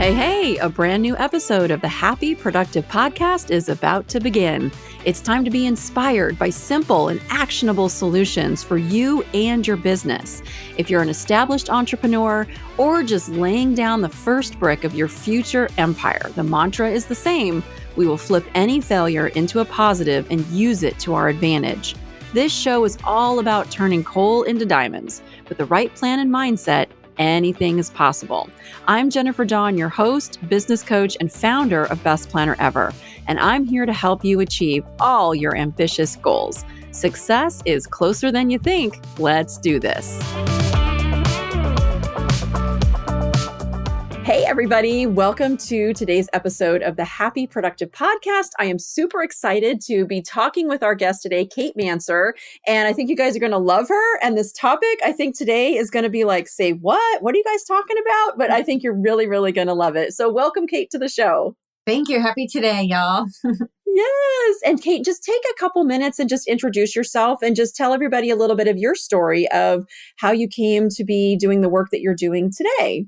Hey, a brand new episode of the Happy Productive Podcast is about to begin. It's time to be inspired by simple and actionable solutions for you and your business. If you're an established entrepreneur or just laying down the first brick of your future empire, the mantra is the same. We will flip any failure into a positive and use it to our advantage. This show is all about turning coal into diamonds. With the right plan and mindset, anything is possible. I'm Jennifer Dawn, your host, business coach, and founder of Best Planner Ever, and I'm here to help you achieve all your ambitious goals. Success is closer than you think. Let's do this. Hey, everybody. Welcome to today's episode of the Happy Productive Podcast. I am super excited to be talking with our guest today, Kate Manser, and I think you guys are going to love her. And this topic, I think today is going to be like, say what? What are you guys talking about? But I think you're really, really going to love it. So welcome, Kate, to the show. Thank you. Happy today, y'all. Yes. And Kate, just take a couple minutes and just introduce yourself and just tell everybody a little bit of your story of how you came to be doing the work that you're doing today.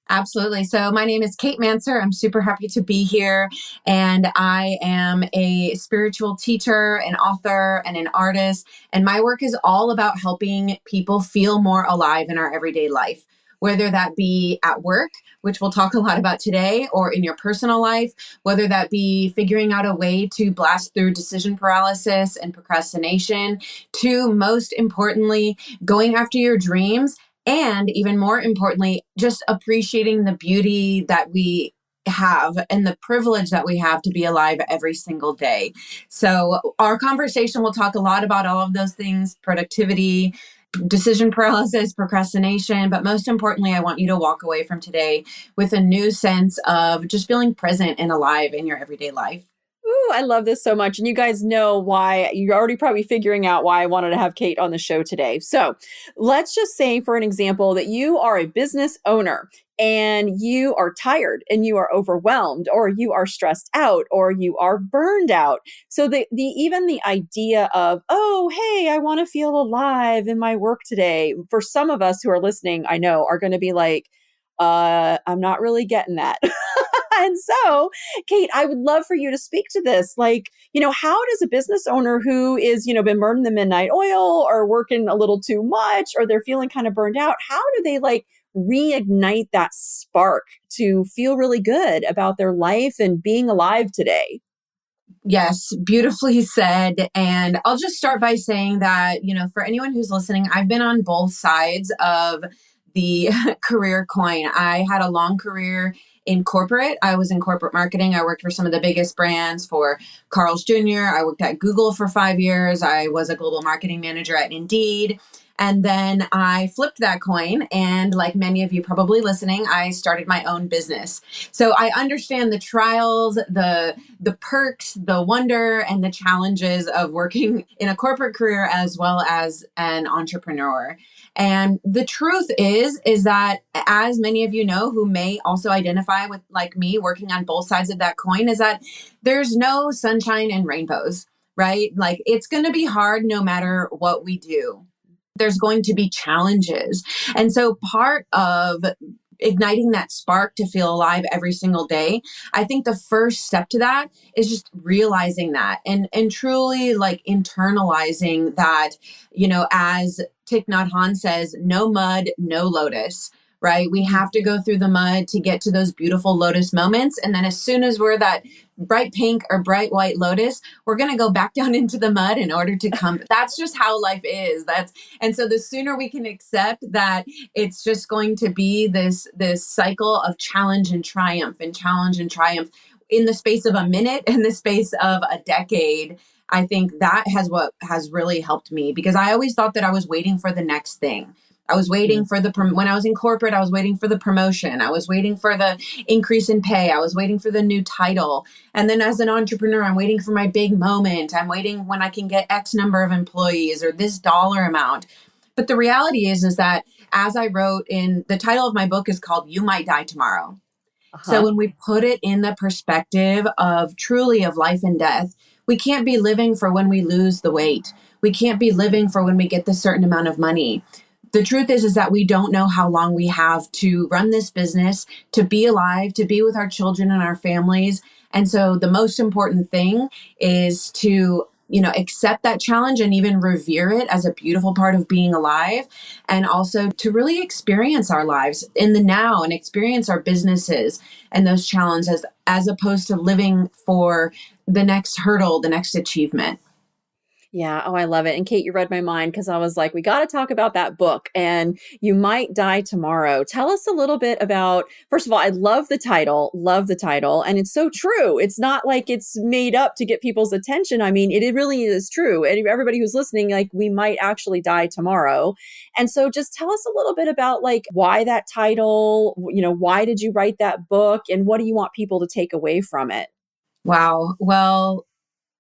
Absolutely. So my name is Kate Manser. I'm super happy to be here. And I am a spiritual teacher, an author, and an artist. And my work is all about helping people feel more alive in our everyday life, whether that be at work, which we'll talk a lot about today, or in your personal life, whether that be figuring out a way to blast through decision paralysis and procrastination, to most importantly, going after your dreams. And even more importantly, just appreciating the beauty that we have and the privilege that we have to be alive every single day. So our conversation will talk a lot about all of those things: productivity, decision paralysis, procrastination. But most importantly, I want you to walk away from today with a new sense of just feeling present and alive in your everyday life. Ooh, I love this so much. And you guys know why. You're already probably figuring out why I wanted to have Kate on the show today. So let's just say, for an example, that you are a business owner and you are tired and you are overwhelmed, or you are stressed out, or you are burned out. So even the idea of, oh, hey, I want to feel alive in my work today, for some of us who are listening, I know are going to be like, I'm not really getting that. And so, Kate, I would love for you to speak to this. Like, how does a business owner who is, been burning the midnight oil or working a little too much, or they're feeling kind of burned out, how do they reignite that spark to feel really good about their life and being alive today? Yes, beautifully said. And I'll just start by saying that, for anyone who's listening, I've been on both sides of the career coin. I had a long career in corporate. I was in corporate marketing. I worked for some of the biggest brands, for Carl's Jr. I worked at Google for 5 years. I was a global marketing manager at Indeed. And then I flipped that coin. And like many of you probably listening, I started my own business. So I understand the trials, the perks, the wonder, and the challenges of working in a corporate career as well as an entrepreneur. And the truth is that, as many of you know who may also identify with, like me, working on both sides of that coin, is that there's no sunshine and rainbows, right? Like, it's going to be hard no matter what we do. There's going to be challenges. And so part of igniting that spark to feel alive every single day, I think the first step to that is just realizing that and truly internalizing that, as Thich Nhat Hanh says, no mud, no lotus, right? We have to go through the mud to get to those beautiful lotus moments. And then as soon as we're that bright pink or bright white lotus, we're going to go back down into the mud in order to come. That's just how life is. And so the sooner we can accept that it's just going to be this cycle of challenge and triumph and challenge and triumph in the space of a minute, in the space of a decade, I think that what has really helped me, because I always thought that I was waiting for the next thing. I was waiting for when I was in corporate, I was waiting for the promotion. I was waiting for the increase in pay. I was waiting for the new title. And then as an entrepreneur, I'm waiting for my big moment. I'm waiting when I can get X number of employees or this dollar amount. But the reality is that, as I wrote in the title of my book, is called You Might Die Tomorrow. So when we put it in the perspective of truly of life and death, we can't be living for when we lose the weight. We can't be living for when we get this certain amount of money. the truth is that we don't know how long we have to run this business, to be alive, to be with our children and our families. And so the most important thing is to, accept that challenge and even revere it as a beautiful part of being alive. And also to really experience our lives in the now and experience our businesses and those challenges as opposed to living for the next hurdle, the next achievement. Yeah. Oh, I love it. And Kate, you read my mind because I was like, we got to talk about that book and You Might Die Tomorrow. Tell us a little bit about, first of all, I love the title, love the title. And it's so true. It's not like it's made up to get people's attention. I mean, it really is true. And everybody who's listening, like, we might actually die tomorrow. And so just tell us a little bit about like why that title, why did you write that book and what do you want people to take away from it? Wow. Well,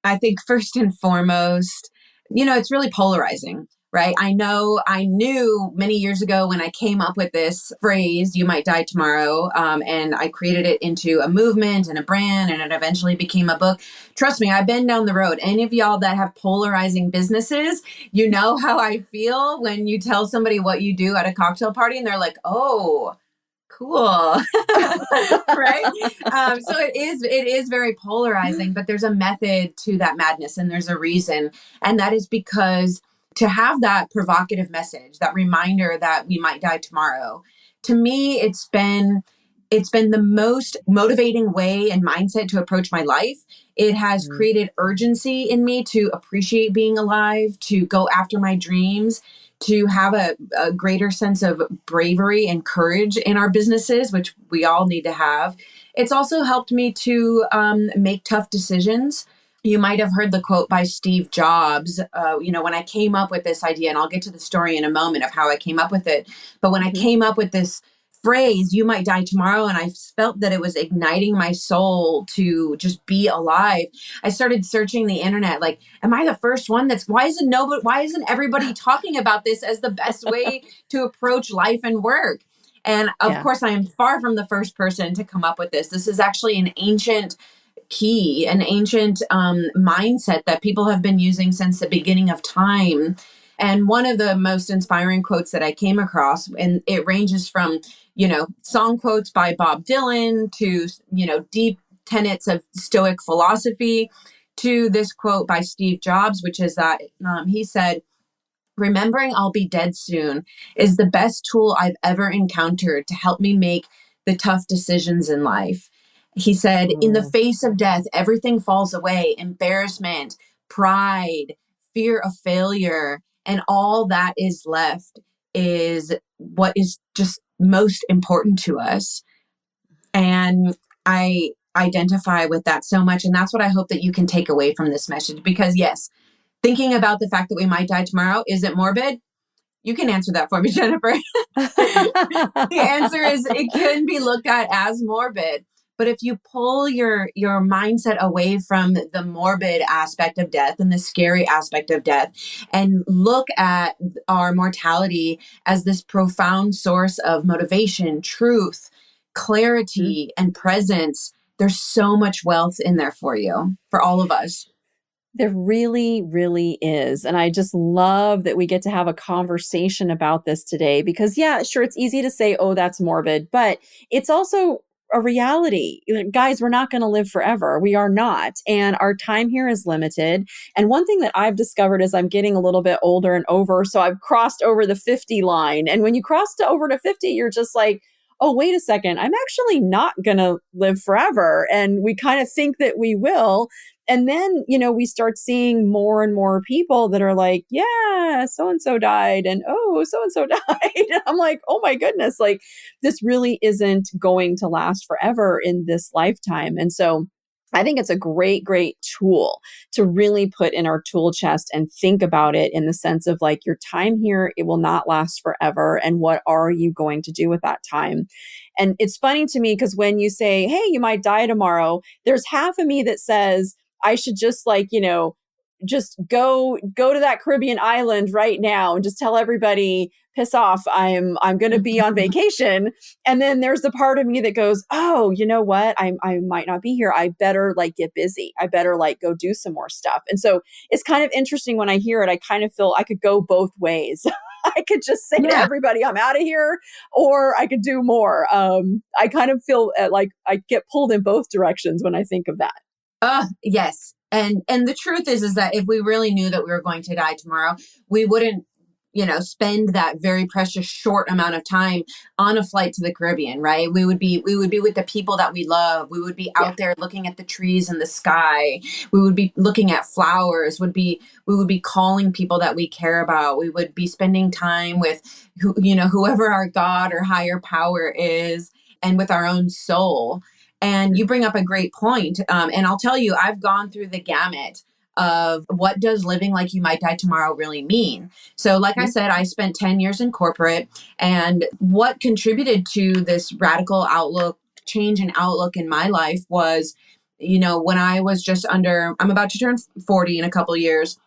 I think first and foremost, it's really polarizing, right? I knew many years ago when I came up with this phrase, you might die tomorrow, and I created it into a movement and a brand, and it eventually became a book. Trust me, I've been down the road. Any of y'all that have polarizing businesses, you know how I feel when you tell somebody what you do at a cocktail party and they're like, oh, cool. Right. So it is very polarizing, but there's a method to that madness and there's a reason. And that is because to have that provocative message, that reminder that we might die tomorrow, to me, it's been the most motivating way and mindset to approach my life. It has created urgency in me to appreciate being alive, to go after my dreams, to have a greater sense of bravery and courage in our businesses, which we all need to have. It's also helped me to make tough decisions. You might have heard the quote by Steve Jobs, when I came up with this idea, and I'll get to the story in a moment of how I came up with it. But when I came up with this phrase, you might die tomorrow, and I felt that it was igniting my soul to just be alive, I started searching the internet. Like, am I the first one why isn't everybody talking about this as the best way to approach life and work? And of course, I am far from the first person to come up with this. This is actually an ancient mindset that people have been using since the beginning of time. And one of the most inspiring quotes that I came across, and it ranges from, song quotes by Bob Dylan to, deep tenets of Stoic philosophy, to this quote by Steve Jobs, which is that he said, "Remembering I'll be dead soon is the best tool I've ever encountered to help me make the tough decisions in life." He said, "In the face of death, everything falls away: embarrassment, pride, fear of failure, and all that is left is what is just most important to us." And I identify with that so much. And that's what I hope that you can take away from this message. Because yes, thinking about the fact that we might die tomorrow, is it morbid? You can answer that for me, Jennifer. The answer is it can be looked at as morbid. But if you pull your mindset away from the morbid aspect of death and the scary aspect of death and look at our mortality as this profound source of motivation, truth, clarity, and presence, there's so much wealth in there for you, for all of us. There really, really is. And I just love that we get to have a conversation about this today because, yeah, sure, it's easy to say, oh, that's morbid, but it's also a reality. Guys, we're not going to live forever. We are not. And our time here is limited. And one thing that I've discovered as I'm getting a little bit older and over, so I've crossed over the 50 line. And when you cross to over to 50, you're just like, oh, wait a second, I'm actually not going to live forever. And we kind of think that we will. And then, we start seeing more and more people that are like, yeah, so-and-so died. And oh, so-and-so died. And I'm like, oh my goodness, like this really isn't going to last forever in this lifetime. And so I think it's a great, great tool to really put in our tool chest and think about it in the sense of like your time here, it will not last forever. And what are you going to do with that time? And it's funny to me because when you say, hey, you might die tomorrow, there's half of me that says, I should just just go to that Caribbean island right now and just tell everybody, piss off. I'm going to be on vacation. And then there's the part of me that goes, oh, you know what? I might not be here. I better get busy. I better go do some more stuff. And so it's kind of interesting when I hear it, I kind of feel I could go both ways. I could just say to Yeah. everybody, I'm out of here, or I could do more. I kind of feel like I get pulled in both directions when I think of that. Yes. And the truth is that if we really knew that we were going to die tomorrow, we wouldn't, spend that very precious short amount of time on a flight to the Caribbean, right? We would be with the people that we love. We would be Yeah. out there looking at the trees and the sky. We would be looking at flowers. We would be calling people that we care about. We would be spending time with whoever our God or higher power is, and with our own soul. And you bring up a great point. And I'll tell you, I've gone through the gamut of what does living like you might die tomorrow really mean. So, like I Mhm. said, I spent 10 years in corporate. And what contributed to this radical change in outlook in my life was, when I was I'm about to turn 40 in a couple of years.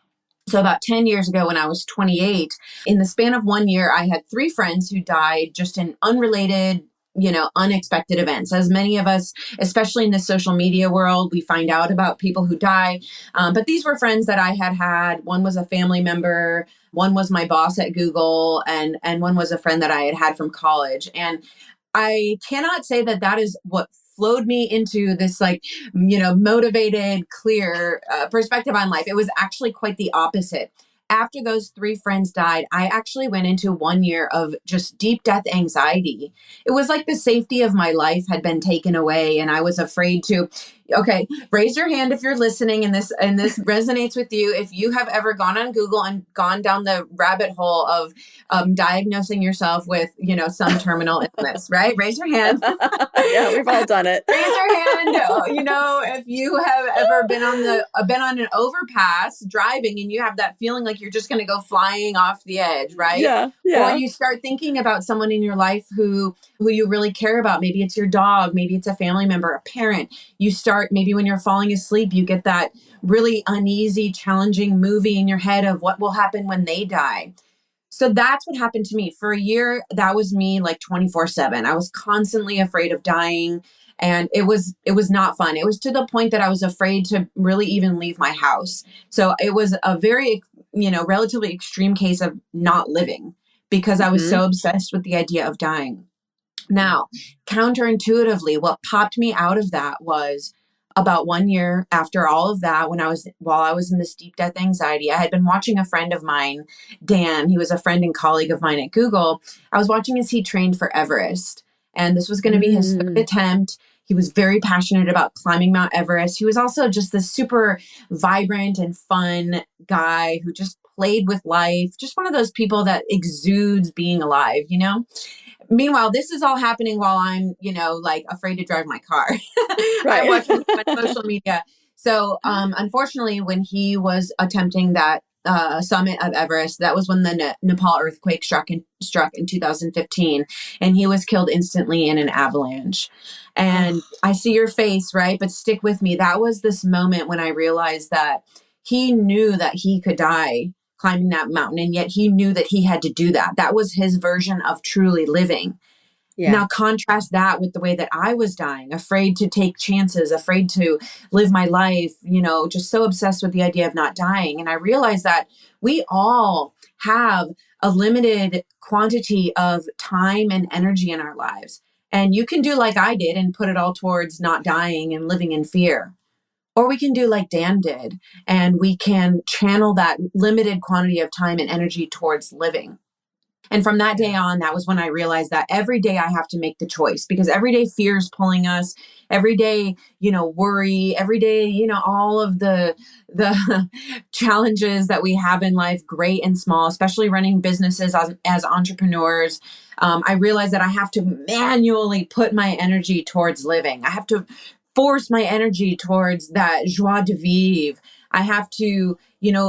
So about 10 years ago when I was 28, in the span of 1 year, I had three friends who died just in unrelated, unexpected events. As many of us, especially in the social media world, we find out about people who die. But these were friends that I had had. One was a family member, one was my boss at Google, and one was a friend that I had had from college. And I cannot say that that is what flowed me into this motivated, clear perspective on life. It was actually quite the opposite. After those three friends died, I actually went into 1 year of just deep death anxiety. It was like the safety of my life had been taken away, and I was afraid to. Okay, raise your hand if you're listening and this resonates with you. If you have ever gone on Google and gone down the rabbit hole of diagnosing yourself with some terminal illness, right? Raise your hand. Yeah, we've all done it. Raise your hand. If you have ever been on an overpass driving and you have that feeling like you're just going to go flying off the edge, right? Yeah, Or yeah. you start thinking about someone in your life who you really care about. Maybe it's your dog, maybe it's a family member, a parent. You start, maybe when you're falling asleep, you get that really uneasy, challenging movie in your head of what will happen when they die. So that's what happened to me. For a year, that was me like 24/7. I was constantly afraid of dying, and it was not fun. It was to the point that I was afraid to really even leave my house. So it was a very, relatively extreme case of not living because I was Mhm. so obsessed with the idea of dying. Now, counterintuitively, what popped me out of that was about 1 year after all of that, while I was in this deep death anxiety, I had been watching a friend of mine, Dan. He was a friend and colleague of mine at Google. I was watching as he trained for Everest, and this was going to be his third Mm. attempt. He was very passionate about climbing Mount Everest. He was also just this super vibrant and fun guy who just played with life, just one of those people that exudes being alive. Meanwhile, this is all happening while I'm, like afraid to drive my car. I'm Right. watching him on social media. So, unfortunately, when he was attempting that summit of Everest, that was when the Nepal earthquake struck in 2015, and he was killed instantly in an avalanche. And Oh, I see your face, right? But stick with me. That was this moment when I realized that he knew that he could die climbing that mountain. And yet he knew that he had to do that. That was his version of truly living. yeah. Now, contrast that with the way that I was dying, afraid to take chances, afraid to live my life, just so obsessed with the idea of not dying. And I realized that we all have a limited quantity of time and energy in our lives. And you can do like I did and put it all towards not dying and living in fear. Or we can do like Dan did, and we can channel that limited quantity of time and energy towards living. And from that day Yeah. on, that was when I realized that every day I have to make the choice because every day fear is pulling us. Every day, worry. Every day, all of the challenges that we have in life, great and small, especially running businesses as entrepreneurs. I realized that I have to manually put my energy towards living. I have to force my energy towards that joie de vivre. I have to,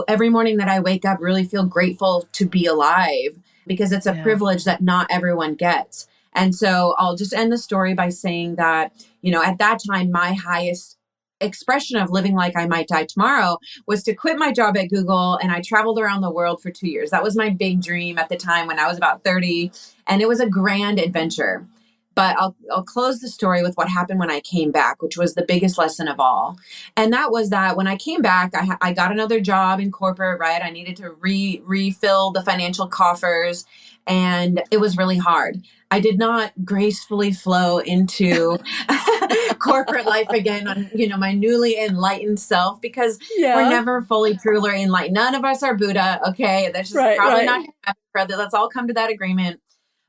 every morning that I wake up, really feel grateful to be alive because it's a Yeah. privilege that not everyone gets. And so I'll just end the story by saying that, at that time, my highest expression of living like I might die tomorrow was to quit my job at Google. And I traveled around the world for 2 years. That was my big dream at the time when I was about 30. And it was a grand adventure. But I'll close the story with what happened when I came back, which was the biggest lesson of all. And that was that when I came back, I got another job in corporate, right? I needed to refill the financial coffers, and it was really hard. I did not gracefully flow into corporate life again on, my newly enlightened self, because we're Yeah. never fully, truly enlightened. None of us are Buddha. Okay. That's just Right, probably right. not going to happen, brother. Let's all come to that agreement.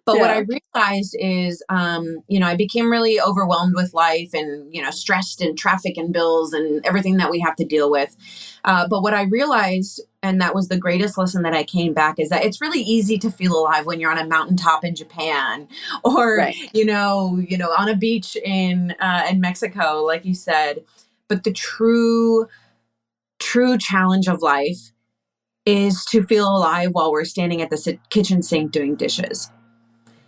But what I Yeah. realized is, I became really overwhelmed with life and, stressed and traffic and bills and everything that we have to deal with. But what I realized, and that was the greatest lesson that I came back, is that it's really easy to feel alive when you're on a mountaintop in Japan or, Right. on a beach in Mexico, like you said. But the true challenge of life is to feel alive while we're standing at the kitchen sink doing dishes,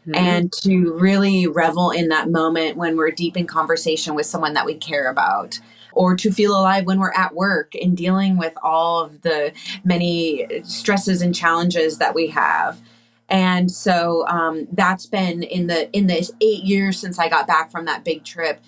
Hmm. and to really revel in that moment when we're deep in conversation with someone that we care about, or to feel alive when we're at work and dealing with all of the many stresses and challenges that we have. And so that's been in this 8 years since I got back from that big trip.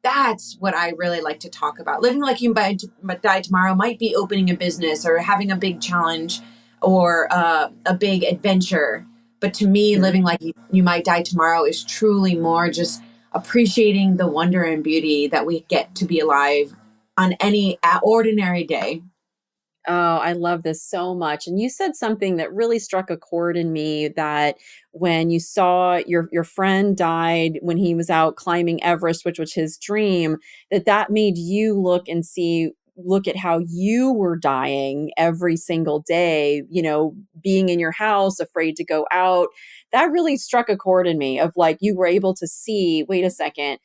That's what I really like to talk about. Living like you might die tomorrow might be opening a business or having a big challenge or a big adventure. But to me, Hmm. living like you might die tomorrow is truly more just appreciating the wonder and beauty that we get to be alive on any ordinary day. Oh, I love this so much. And you said something that really struck a chord in me, that when you saw your friend died when he was out climbing Everest, which was his dream, that made you look at how you were dying every single day, being in your house, afraid to go out. That really struck a chord in me of like you were able to see, wait a second,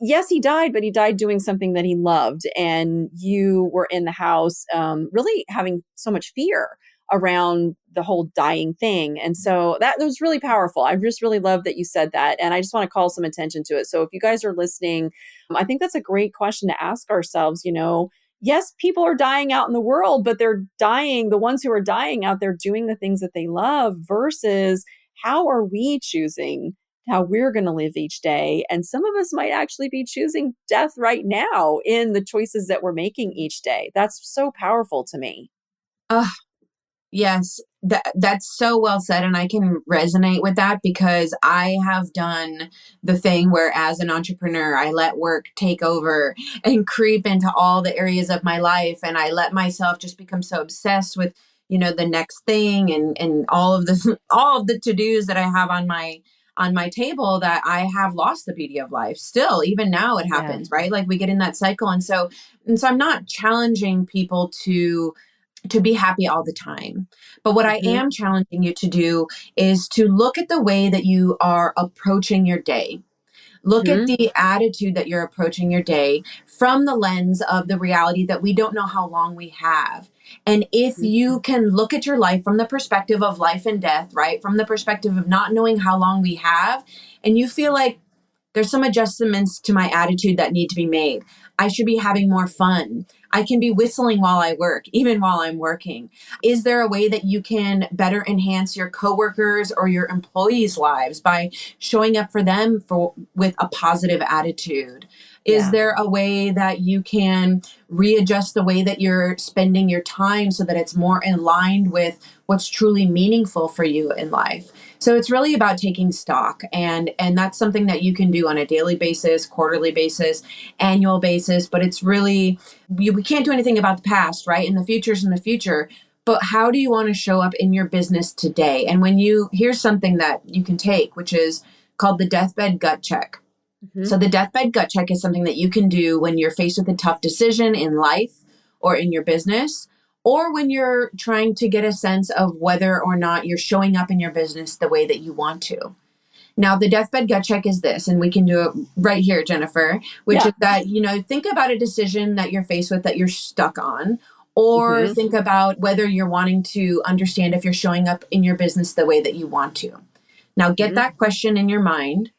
yes, he died, but he died doing something that he loved. And you were in the house, really having so much fear around the whole dying thing. And so that was really powerful. I just really love that you said that. And I just want to call some attention to it. So if you guys are listening, I think that's a great question to ask ourselves. Yes, people are dying out in the world, but they're dying, the ones who are dying out there doing the things that they love, versus how are we choosing how we're going to live each day. And some of us might actually be choosing death right now in the choices that we're making each day. That's so powerful to me. Uh, Yes, that's so well said. And I can resonate with that because I have done the thing where, as an entrepreneur, I let work take over and creep into all the areas of my life. And I let myself just become so obsessed with, the next thing and all of the, all of the to-dos that I have on my table, that I have lost the beauty of life. Still, even now it Yeah. happens, right? Like we get in that cycle. And so I'm not challenging people to be happy all the time. But what I Hmm. am challenging you to do is to look at the way that you are approaching your day. Look at Hmm. the attitude that you're approaching your day from the lens of the reality that we don't know how long we have. And if you can look at your life from the perspective of life and death, right? From the perspective of not knowing how long we have, and you feel like there's some adjustments to my attitude that need to be made. I should be having more fun. I can be whistling while I work, even while I'm working. Is there a way that you can better enhance your coworkers or your employees' lives by showing up for them with a positive attitude? Is Yeah. there a way that you can readjust the way that you're spending your time so that it's more in line with what's truly meaningful for you in life? So it's really about taking stock, and that's something that you can do on a daily basis, quarterly basis, annual basis. But it's really, we can't do anything about the past, right? And the future's in the future. But how do you want to show up in your business today? And here's something that you can take, which is called the deathbed gut check. Hmm. So the deathbed gut check is something that you can do when you're faced with a tough decision in life or in your business, or when you're trying to get a sense of whether or not you're showing up in your business the way that you want to. Now, the deathbed gut check is this, and we can do it right here, Jennifer, which Yeah. is that, think about a decision that you're faced with that you're stuck on, or Hmm. think about whether you're wanting to understand if you're showing up in your business the way that you want to. Now, get Hmm. that question in your mind,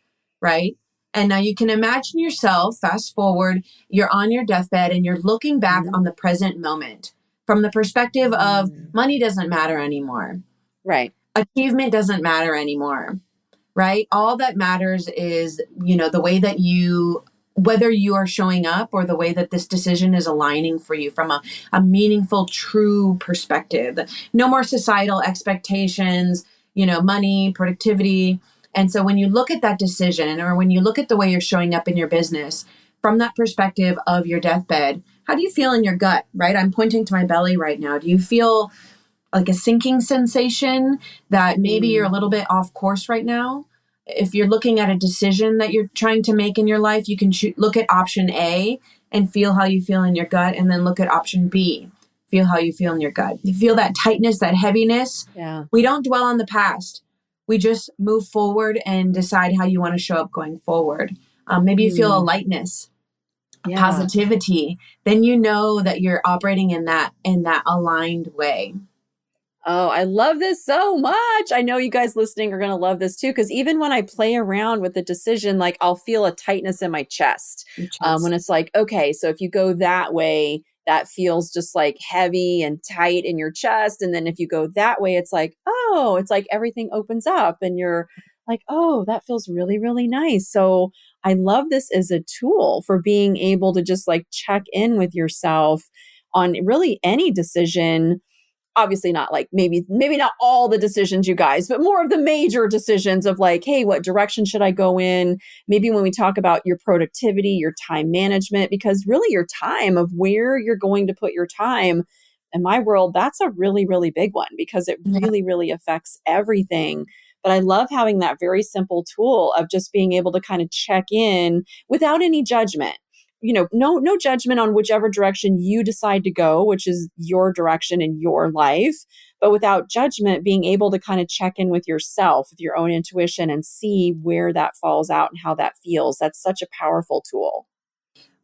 right? And now you can imagine yourself, fast forward, you're on your deathbed and you're looking back Hmm. on the present moment from the perspective of Mm. money doesn't matter anymore. Right. Achievement doesn't matter anymore. right? All that matters is, the way that whether you are showing up or the way that this decision is aligning for you from a meaningful, true perspective. No more societal expectations, money, productivity. And so when you look at that decision, or when you look at the way you're showing up in your business from that perspective of your deathbed, how do you feel in your gut, right? I'm pointing to my belly right now. Do you feel like a sinking sensation that maybe you're a little bit off course right now? If you're looking at a decision that you're trying to make in your life, you can look at option A and feel how you feel in your gut, and then look at option B, feel how you feel in your gut. You feel that tightness, that heaviness. Yeah. We don't dwell on the past. We just move forward and decide how you want to show up going forward. Maybe you feel a lightness, a Yeah. positivity. Then you know that you're operating in that aligned way. Oh, I love this so much. I know you guys listening are going to love this too, because even when I play around with the decision, like I'll feel a tightness in my chest Your chest. when it's like, okay, so if you go that way, that feels just like heavy and tight in your chest. And then if you go that way, it's like, oh, it's like everything opens up and you're like, oh, that feels really, really nice. So I love this as a tool for being able to just like check in with yourself on really any decision. Obviously not like maybe not all the decisions, you guys, but more of the major decisions of like, hey, what direction should I go in? Maybe when we talk about your productivity, your time management, because really your time, of where you're going to put your time, in my world, that's a really, really big one, because it Yeah. really, really affects everything. But I love having that very simple tool of just being able to kind of check in without any judgment. No judgment on whichever direction you decide to go, which is your direction in your life, but without judgment, being able to kind of check in with yourself, with your own intuition, and see where that falls out and how that feels. That's such a powerful tool.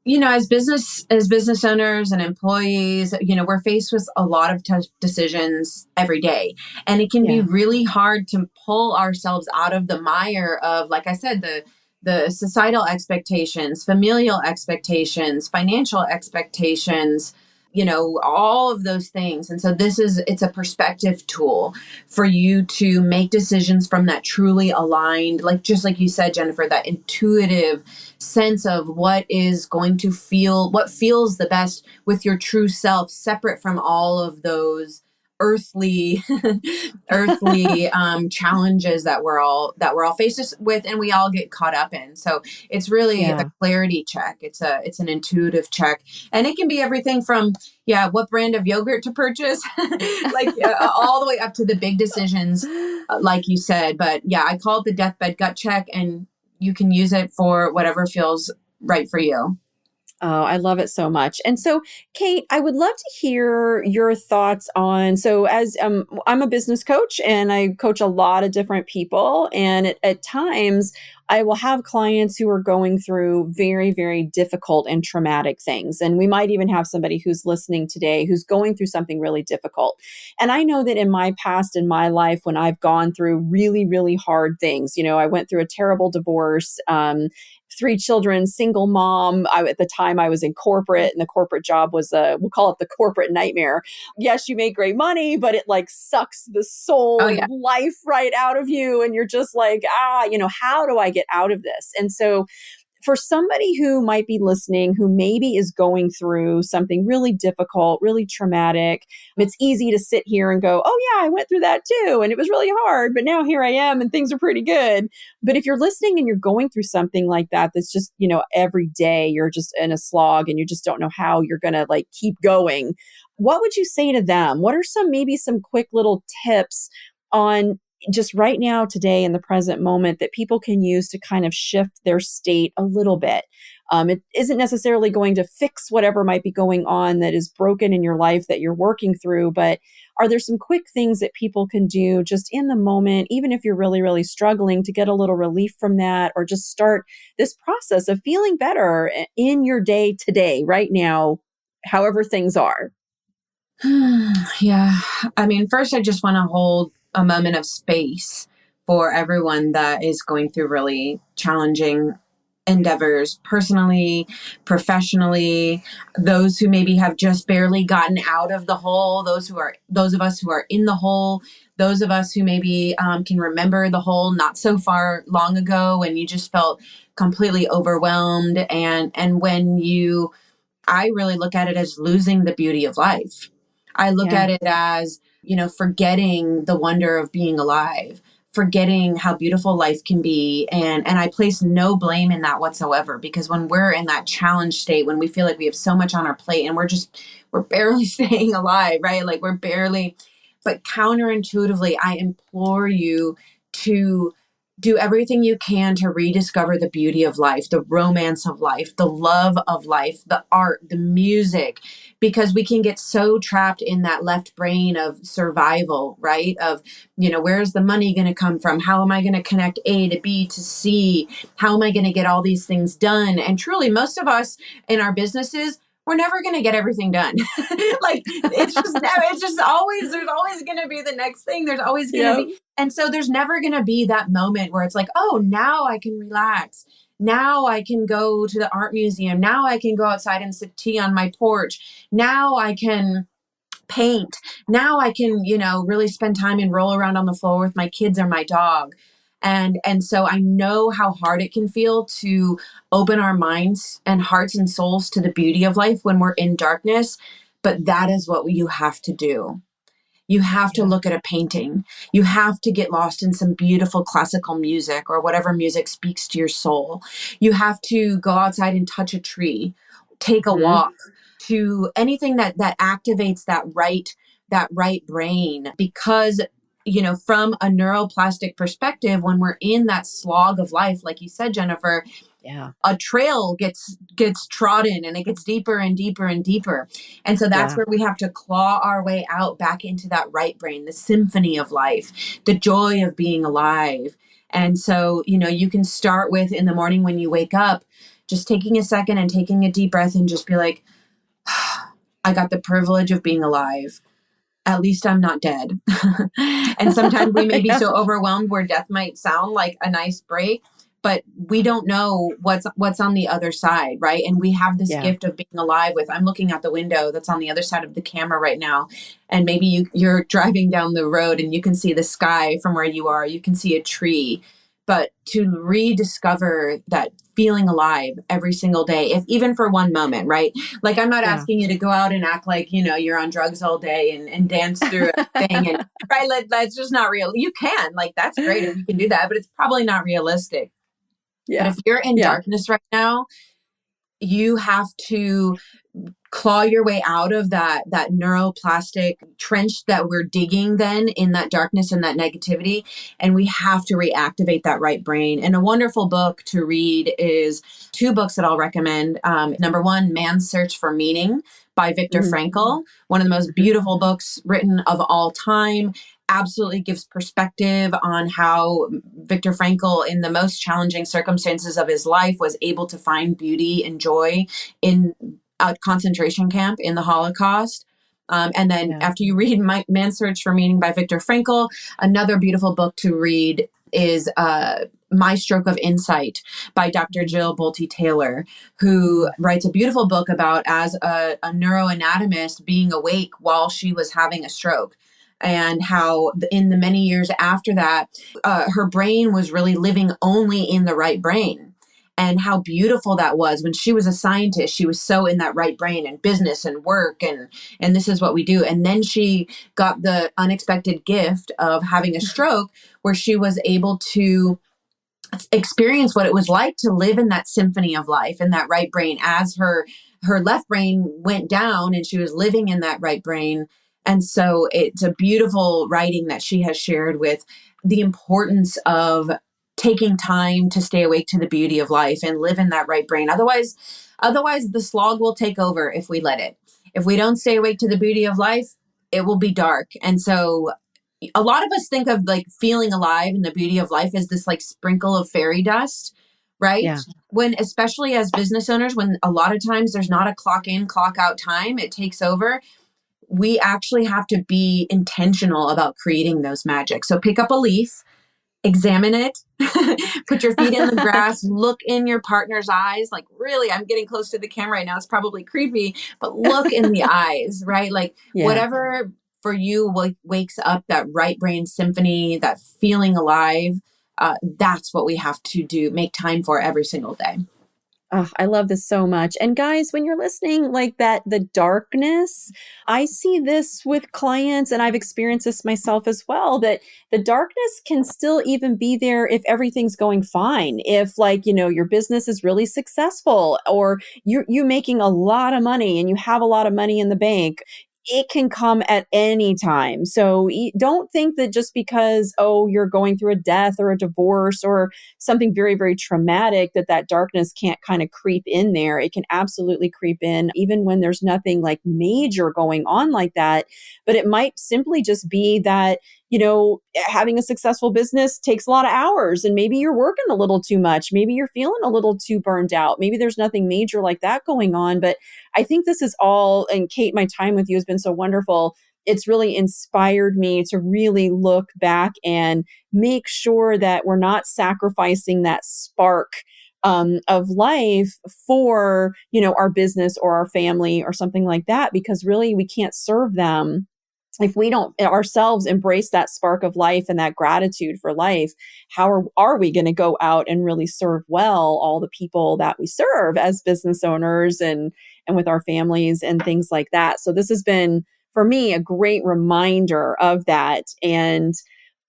As business owners and employees, we're faced with a lot of tough decisions every day, and it can be Yeah. really hard to pull ourselves out of the mire of, like I said, the societal expectations, familial expectations, financial expectations, all of those things. And so it's a perspective tool for you to make decisions from that truly aligned, like, just like you said, Jennifer, that intuitive sense of what feels the best with your true self, separate from all of those earthly earthly challenges that we're all faced with, and we all get caught up in. So it's really a Yeah. clarity check. It's an intuitive check, and it can be everything from, what brand of yogurt to purchase, like, all the way up to the big decisions, like you said. But yeah, I call it the deathbed gut check, and you can use it for whatever feels right for you. Oh, I love it so much. And so, Kate, I would love to hear your thoughts on. So, as I'm a business coach and I coach a lot of different people, and at times I will have clients who are going through very, very difficult and traumatic things. And we might even have somebody who's listening today who's going through something really difficult. And I know that in my past, in my life, when I've gone through really, really hard things, I went through a terrible divorce. 3 children, single mom. At the time I was in corporate, and the corporate job was we'll call it the corporate nightmare. Yes, you make great money, but it like sucks the soul Oh and yeah. life right out of you. And you're just like, how do I get out of this? And so for somebody who might be listening, who maybe is going through something really difficult, really traumatic, it's easy to sit here and go, oh, yeah, I went through that too. And it was really hard, but now here I am and things are pretty good. But if you're listening and you're going through something like that, that's just, every day you're just in a slog and you just don't know how you're going to like keep going. What would you say to them? What are maybe some quick little tips on just right now, today, in the present moment, that people can use to kind of shift their state a little bit? It isn't necessarily going to fix whatever might be going on that is broken in your life that you're working through, but are there some quick things that people can do just in the moment, even if you're really, really struggling, to get a little relief from that, or just start this process of feeling better in your day today, right now, however things are? Yeah. I mean, first, I just want to hold a moment of space for everyone that is going through really challenging endeavors, personally, professionally, those who maybe have just barely gotten out of the hole, those of us who are in the hole, those of us who maybe can remember the hole not so far long ago when you just felt completely overwhelmed. And when you I really look at it as losing the beauty of life. I look Yeah. at it as, forgetting the wonder of being alive, forgetting how beautiful life can be. And I place no blame in that whatsoever, because when we're in that challenge state, when we feel like we have so much on our plate and we're barely staying alive, right? Like we're barely, but counterintuitively, I implore you to do everything you can to rediscover the beauty of life, the romance of life, the love of life, the art, the music, because we can get so trapped in that left brain of survival, right? Of, where's the money going to come from? How am I going to connect A to B to C? How am I going to get all these things done? And truly, most of us in our businesses, we're never going to get everything done. Like it's just always, there's always going to be the next thing. There's always going to Yeah. be, and so there's never going to be that moment where it's like, oh, now I can relax. Now I can go to the art museum. Now I can go outside and sip tea on my porch. Now I can paint. Now I can, really spend time and roll around on the floor with my kids or my dog. And so I know how hard it can feel to open our minds and hearts and souls to the beauty of life when we're in darkness, but that is what you have to do. You have to Yeah. look at a painting. You have to get lost in some beautiful classical music or whatever music speaks to your soul. You have to go outside and touch a tree, take a Hmm. walk, to anything that activates that right brain, because from a neuroplastic perspective, when we're in that slog of life, like you said, Jennifer, Yeah. a trail gets trodden and it gets deeper and deeper and deeper. And so that's Yeah. where we have to claw our way out back into that right brain, the symphony of life, the joy of being alive. And so, you can start with, in the morning when you wake up, just taking a second and taking a deep breath and just be like, I got the privilege of being alive. At least I'm not dead. And sometimes we may be Yeah. so overwhelmed where death might sound like a nice break, but we don't know what's on the other side, right? And we have this Yeah. gift of being alive with, I'm looking out the window that's on the other side of the camera right now. And maybe you're driving down the road and you can see the sky from where you are. You can see a tree. But to rediscover that feeling alive every single day, if even for one moment, right? Like, I'm not Yeah. asking you to go out and act like, you're on drugs all day and dance through everything. And right, that's just not real. You can, like, that's great if you can do that, but it's probably not realistic. But Yeah. if you're in Yeah. darkness right now, you have to claw your way out of that neuroplastic trench that we're digging then in that darkness and that negativity, and we have to reactivate that right brain. And a wonderful book to read is two books that I'll recommend. Number one, Man's Search for Meaning by Viktor Hmm. Frankl, one of the most Hmm. beautiful books written of all time. Absolutely gives perspective on how Viktor Frankl, in the most challenging circumstances of his life, was able to find beauty and joy in a concentration camp in the Holocaust. And then Yeah. after you read Man's Search for Meaning by Viktor Frankl, another beautiful book to read is My Stroke of Insight by Dr. Jill Bolte Taylor, who writes a beautiful book about, as a neuroanatomist, being awake while she was having a stroke, and how in the many years after that, her brain was really living only in the right brain. And how beautiful that was. When she was a scientist, she was so in that right brain and business and work and this is what we do. And then she got the unexpected gift of having a stroke, where she was able to experience what it was like to live in that symphony of life in that right brain, as her left brain went down and she was living in that right brain. And so it's a beautiful writing that she has shared with the importance of taking time to stay awake to the beauty of life and live in that right brain. Otherwise the slog will take over if we let it. If we don't stay awake to the beauty of life, it will be dark. And so a lot of us think of like feeling alive and the beauty of life as this like sprinkle of fairy dust, right? Yeah. When, especially as business owners, when a lot of times there's not a clock in, clock out time, it takes over. We actually have to be intentional about creating those magic. So pick up a leaf, examine it, put your feet in the grass, look in your partner's eyes. Like, really, I'm getting close to the camera right now. It's probably creepy, but look in the eyes, right? Like, Yeah. whatever for you wakes up that right brain symphony, that feeling alive. That's what we have to do, make time for every single day. Oh, I love this so much. And guys, when you're listening like that, the darkness, I see this with clients and I've experienced this myself as well, that the darkness can still even be there if everything's going fine. If like, your business is really successful or you making a lot of money and you have a lot of money in the bank. It can come at any time. So don't think that just because, oh, you're going through a death or a divorce or something very, very traumatic, that darkness can't kind of creep in there. It can absolutely creep in even when there's nothing like major going on like that. But it might simply just be that, having a successful business takes a lot of hours and maybe you're working a little too much. Maybe you're feeling a little too burned out. Maybe there's nothing major like that going on. But I think this is all, and Kate, my time with you has been so wonderful. It's really inspired me to really look back and make sure that we're not sacrificing that spark of life for, our business or our family or something like that, because really we can't serve them if we don't ourselves embrace that spark of life and that gratitude for life. How are we going to go out and really serve well all the people that we serve as business owners and with our families and things like that? So this has been, for me, a great reminder of that. And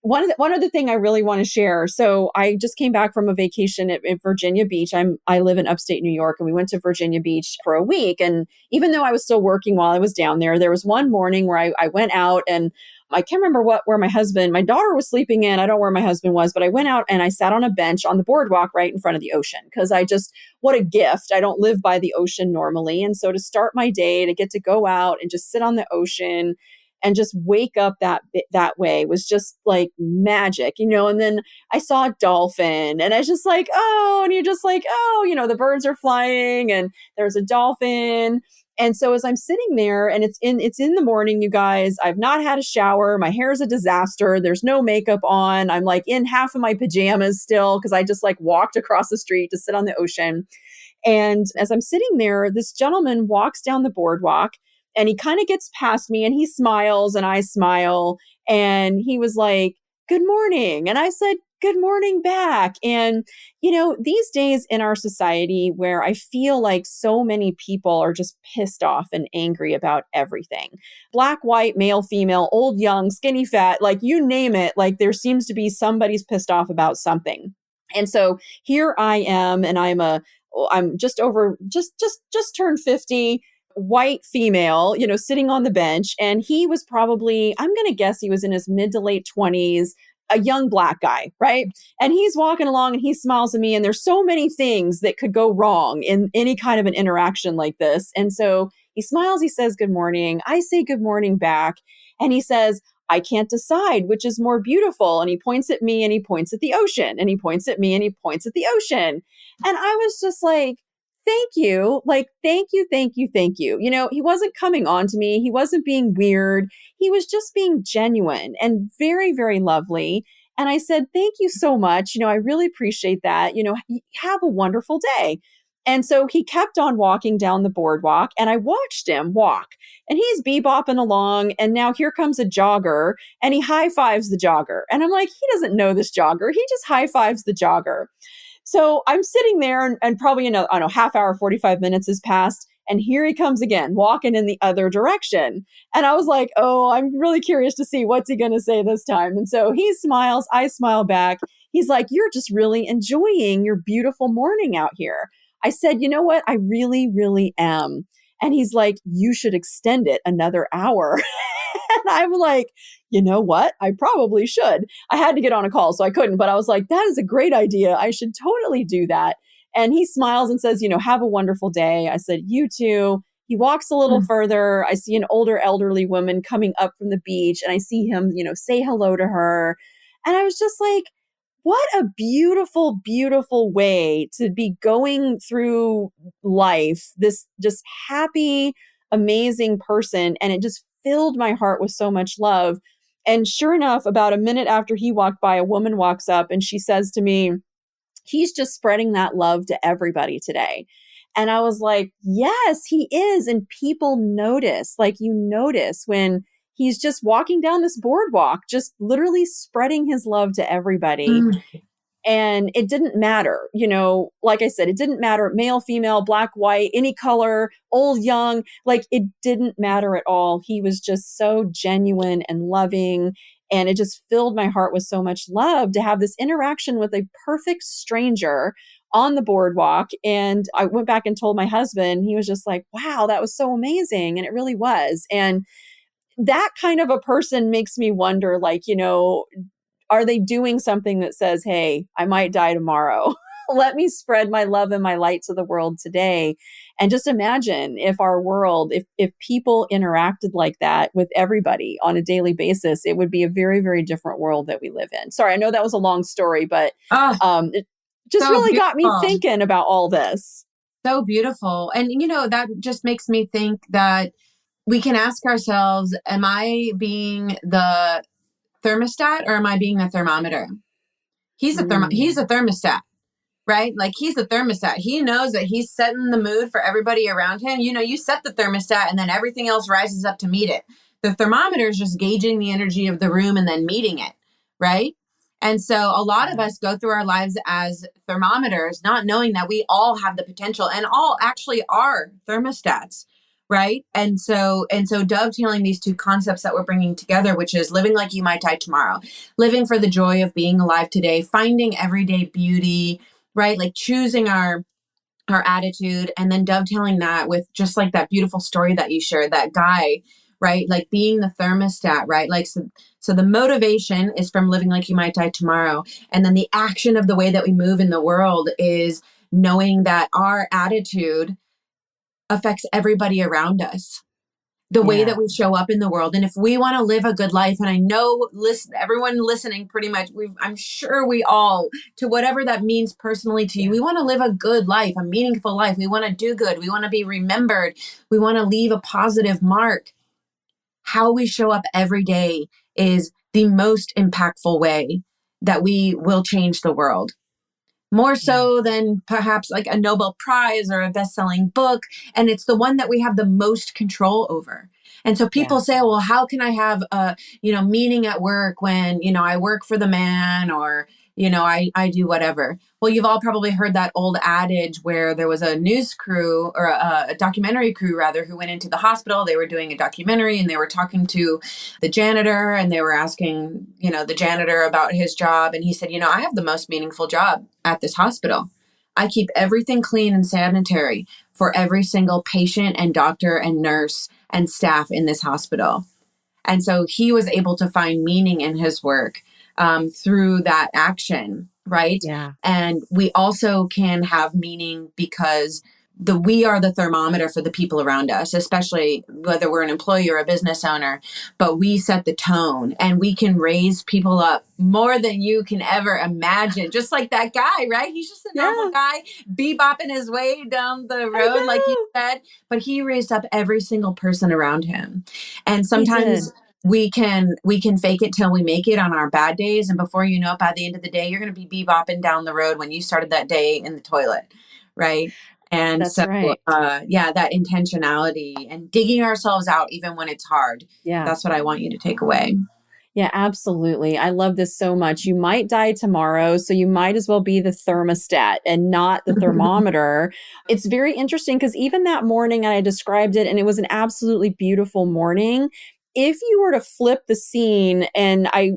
one other thing I really want to share. So I just came back from a vacation at Virginia Beach. I live in upstate New York, and we went to Virginia Beach for a week. And even though I was still working while I was down there was one morning where I went out, and I can't remember where my daughter was sleeping in. I don't know where my husband was, but I went out and I sat on a bench on the boardwalk right in front of the ocean because what a gift. I don't live by the ocean normally. And so to start my day, to get to go out and just sit on the ocean and just wake up that way was just like magic, and then I saw a dolphin and I was just like, oh, and you're just like, oh, the birds are flying and there's a dolphin. And so as I'm sitting there and it's in the morning, you guys, I've not had a shower. My hair is a disaster. There's no makeup on. I'm like in half of my pajamas still because I just like walked across the street to sit on the ocean. And as I'm sitting there, this gentleman walks down the boardwalk and he kind of gets past me and he smiles and I smile. And he was like, good morning. And I said, good morning back. And, these days in our society where I feel like so many people are just pissed off and angry about everything, black, white, male, female, old, young, skinny, fat, like you name it, like there seems to be somebody's pissed off about something. And so here I am, and I'm just over, just turned 50, white female, sitting on the bench. And he was probably, I'm going to guess he was in his mid to late 20s, a young black guy, right? And he's walking along and he smiles at me. And there's so many things that could go wrong in any kind of an interaction like this. And so he smiles, he says, good morning. I say good morning back. And he says, I can't decide which is more beautiful. And he points at me and he points at the ocean and he points at me and he points at the ocean. And I was just like, thank you. Like, thank you, thank you, thank you. He wasn't coming on to me. He wasn't being weird. He was just being genuine and very, very lovely. And I said, thank you so much. I really appreciate that. Have a wonderful day. And so he kept on walking down the boardwalk and I watched him walk and he's bebopping along. And now here comes a jogger and he high fives the jogger. And I'm like, he doesn't know this jogger. He just high fives the jogger. So I'm sitting there and probably in a half hour, 45 minutes has passed. And here he comes again, walking in the other direction. And I was like, oh, I'm really curious to see what's he going to say this time. And so he smiles, I smile back. He's like, you're just really enjoying your beautiful morning out here. I said, you know what? I really, really am. And he's like, you should extend it another hour. And I'm like, you know what? I probably should. I had to get on a call, so I couldn't. But I was like, that is a great idea. I should totally do that. And he smiles and says, have a wonderful day. I said, you too. He walks a little further. I see an older elderly woman coming up from the beach and I see him, say hello to her. And I was just like, what a beautiful, beautiful way to be going through life, this just happy, amazing person. And it just filled my heart with so much love. And sure enough, about a minute after he walked by, a woman walks up and she says to me, he's just spreading that love to everybody today. And I was like, yes, he is. And people notice, like you notice when he's just walking down this boardwalk, just literally spreading his love to everybody. Mm. And it didn't matter, you know, like I said, it didn't matter male, female, black, white, any color, old, young, like it didn't matter at all. He was just so genuine and loving. And it just filled my heart with so much love to have this interaction with a perfect stranger on the boardwalk. And I went back and told my husband, he was just like, wow, that was so amazing. And it really was. And that kind of a person makes me wonder, like, you know, are they doing something that says, hey, I might die tomorrow? Let me spread my love and my light to the world today. And just imagine if our world, if people interacted like that with everybody on a daily basis, it would be a very, very different world that we live in. Sorry, I know that was a long story, but Oh, it just so really got me beautiful. thinking about all this. So beautiful. And, you know, that just makes me think that we can ask ourselves, am I being the thermostat or am I being the thermometer? He's a thermostat, right? Like he's a thermostat. He knows that he's setting the mood for everybody around him. You know, you set the thermostat and then everything else rises up to meet it. The thermometer is just gauging the energy of the room and then meeting it, right? And so a lot of us go through our lives as thermometers, not knowing that we all have the potential and all actually are thermostats, right? And so dovetailing these two concepts that we're bringing together, which is living like you might die tomorrow, living for the joy of being alive today, finding everyday beauty, right? Like choosing our attitude and then dovetailing that with just like that beautiful story that you shared, that guy, right? Like being the thermostat, right? Like, so the motivation is from living like you might die tomorrow. And then the action of the way that we move in the world is knowing that our attitude affects everybody around us, the way Yeah. that we show up in the world. And if we want to live a good life, and I know everyone listening pretty much, I'm sure we all, to whatever that means personally to you, we want to live a good life, a meaningful life. We want to do good. We want to be remembered. We want to leave a positive mark. How we show up every day is the most impactful way that we will change the world, more Yeah. so than perhaps like a Nobel Prize or a best-selling book. And it's the one that we have the most control over. And so Yeah. people say, well, how can I have a, meaning at work when, I work for the man or, I do whatever. Well, you've all probably heard that old adage where there was a news crew or a documentary crew rather, who went into the hospital. They were doing a documentary and they were talking to the janitor and they were asking, the janitor about his job. And he said, I have the most meaningful job at this hospital. I keep everything clean and sanitary for every single patient and doctor and nurse and staff in this hospital. And so he was able to find meaning in his work through that action, right? Yeah. And we also can have meaning because we are the thermometer for the people around us, especially whether we're an employee or a business owner, but we set the tone and we can raise people up more than you can ever imagine. Just like that guy, right? He's just a normal Yeah. guy bebopping his way down the I road, like you know. said, but he raised up every single person around him. And He did. sometimes we can fake it till we make it on our bad days. And before you know it, by the end of the day, you're going to be bebopping down the road when you started that day in the toilet. Right. And That's so, right. that intentionality and digging ourselves out, even when it's hard, Yeah. that's what I want you to take away. Yeah, absolutely. I love this so much. You might die tomorrow, so you might as well be the thermostat and not the thermometer. It's very interesting because even that morning, and I described it, and it was an absolutely beautiful morning. If you were to flip the scene, and I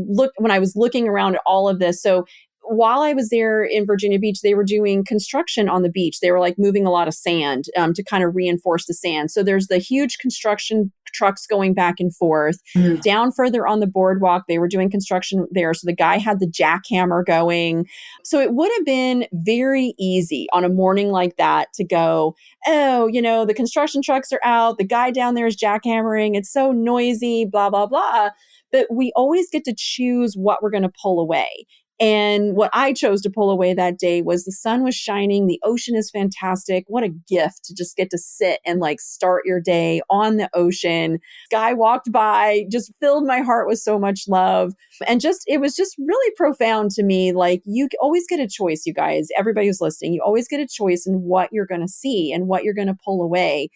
looked when I was looking around at all of this, so while I was there in Virginia Beach, they were doing construction on the beach. They were like moving a lot of sand to kind of reinforce the sand. So there's the huge construction trucks going back and forth. Mm. Down further on the boardwalk, they were doing construction there. So the guy had the jackhammer going. So it would have been very easy on a morning like that to go, oh, the construction trucks are out. The guy down there is jackhammering. It's so noisy, blah, blah, blah. But we always get to choose what we're going to pull away. And what I chose to pull away that day was the sun was shining. The ocean is fantastic. What a gift to just get to sit and like start your day on the ocean. Guy walked by, just filled my heart with so much love. And just, it was just really profound to me. Like, you always get a choice, you guys, everybody who's listening, you always get a choice in what you're going to see and what you're going to pull away.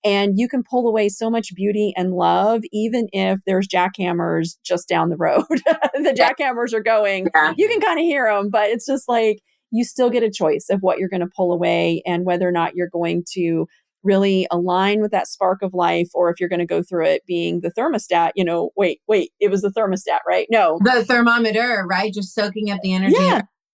And you can pull away so much beauty and love, even if there's jackhammers just down the road. The jackhammers are going, you can kind of hear them, but it's just like, you still get a choice of what you're going to pull away and whether or not you're going to really align with that spark of life, or if you're going to go through it being the thermostat, wait, it was the thermostat, right? No. The thermometer, right? Just soaking up the energy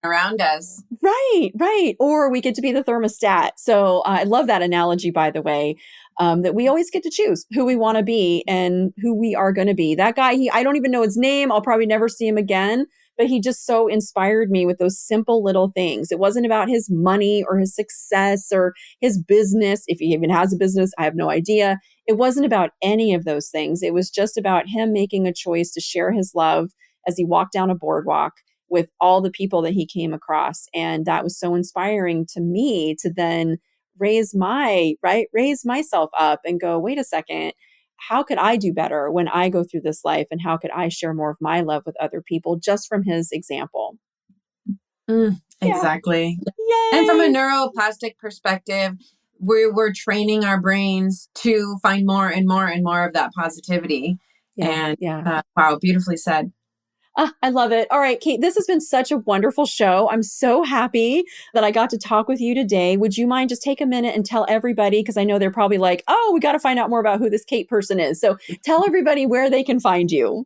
around us. Right. Or we get to be the thermostat. So I love that analogy, by the way, that we always get to choose who we want to be and who we are going to be. That guy, I don't even know his name. I'll probably never see him again, but he just so inspired me with those simple little things. It wasn't about his money or his success or his business. If he even has a business, I have no idea. It wasn't about any of those things. It was just about him making a choice to share his love as he walked down a boardwalk with all the people that he came across. And that was so inspiring to me to then raise myself up and go, wait a second, how could I do better when I go through this life? And how could I share more of my love with other people just from his example? Exactly. Yay. And from a neuroplastic perspective, we're training our brains to find more and more and more of that positivity. Wow, beautifully said. I love it. All right, Kate, this has been such a wonderful show. I'm so happy that I got to talk with you today. Would you mind just take a minute and tell everybody, because I know they're probably like, oh, we got to find out more about who this Kate person is. So tell everybody where they can find you.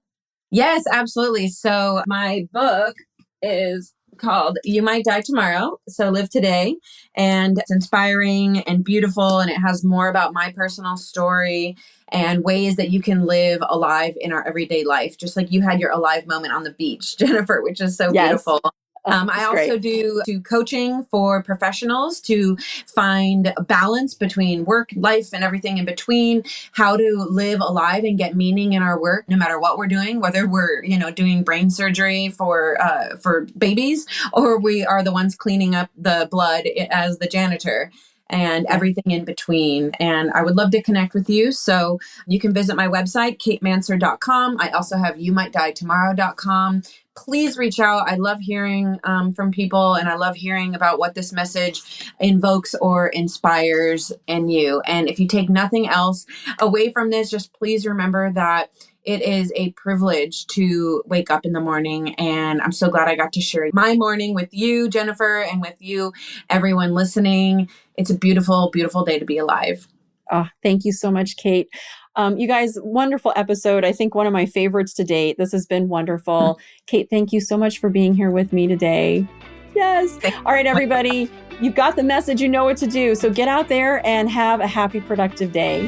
Yes, absolutely. So my book is called You Might Die Tomorrow, So Live Today. And it's inspiring and beautiful. And it has more about my personal story and ways that you can live alive in our everyday life. Just like you had your alive moment on the beach, Jennifer, which is so beautiful. I also do coaching for professionals to find a balance between work, life, and everything in between, how to live alive and get meaning in our work, no matter what we're doing, whether we're, doing brain surgery for babies, or we are the ones cleaning up the blood as the janitor, and everything in between. And I would love to connect with you. So you can visit my website, katemanser.com. I also have youmightdietomorrow.com. Please reach out. I love hearing from people, and I love hearing about what this message invokes or inspires in you. And if you take nothing else away from this, just please remember that it is a privilege to wake up in the morning. And I'm so glad I got to share my morning with you, Jennifer, and with you, everyone listening. It's a beautiful, beautiful day to be alive. Oh, thank you so much, Kate. You guys, wonderful episode. I think one of my favorites to date. This has been wonderful. Kate, thank you so much for being here with me today. Yes. All right, everybody, you've got the message. You know what to do. So get out there and have a happy, productive day.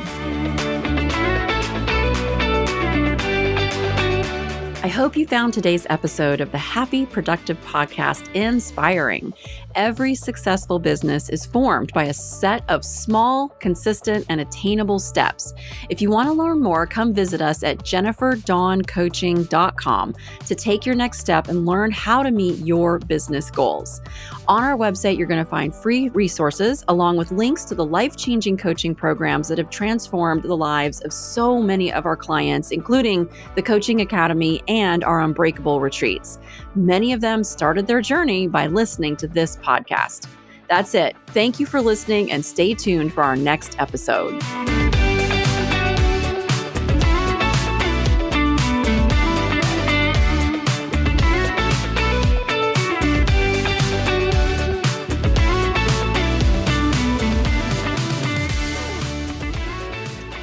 I hope you found today's episode of the Happy Productive Podcast inspiring. Every successful business is formed by a set of small, consistent, and attainable steps. If you want to learn more, come visit us at jenniferdawncoaching.com to take your next step and learn how to meet your business goals. On our website, you're going to find free resources along with links to the life-changing coaching programs that have transformed the lives of so many of our clients, including the Coaching Academy and our Unbreakable retreats. Many of them started their journey by listening to this podcast. That's it. Thank you for listening, and stay tuned for our next episode.